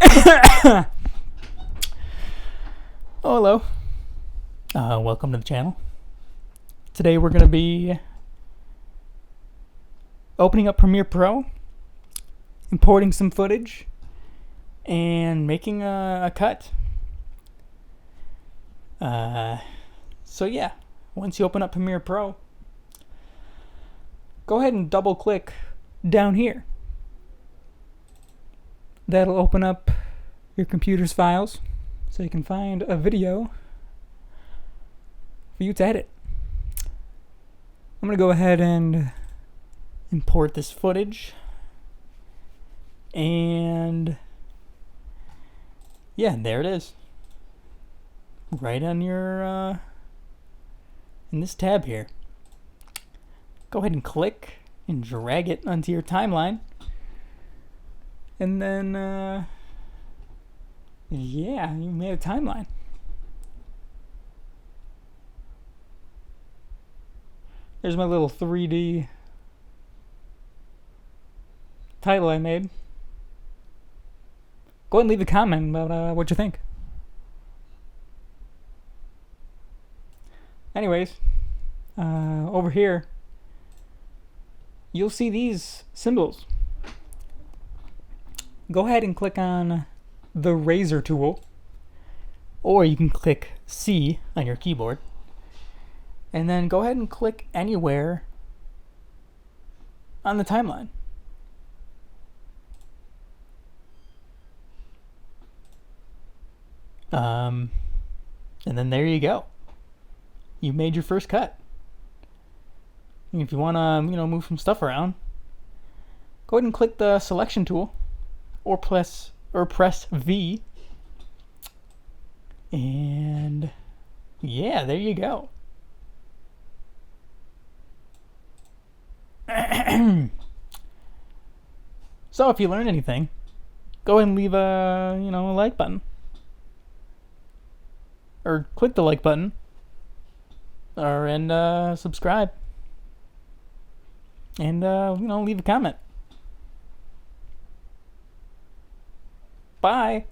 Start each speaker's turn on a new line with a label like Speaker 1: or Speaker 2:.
Speaker 1: Oh, hello. Welcome to the channel. Today we're going to be opening up Premiere Pro, importing some footage, and making a cut. So yeah, once you open up Premiere Pro, go ahead and double click down here. That'll open up your computer's files so you can find a video for you to edit. I'm going to go ahead and import this footage. And yeah, there it is. Right on your, in this tab here. Go ahead and click and drag it onto your timeline. And then, yeah, you made a timeline. There's my little 3D title I made. Go ahead and leave a comment about what you think. Anyways, over here, you'll see these symbols. Go ahead and click on the razor tool, or you can click C on your keyboard, and then go ahead and click anywhere on the timeline. And then there you go. You made your first cut. And if you want to, move some stuff around, go ahead and click the selection tool, or press V, and yeah, there you go. So if you learned anything, go ahead and leave a like button, or click the like button, and subscribe, and leave a comment. Bye.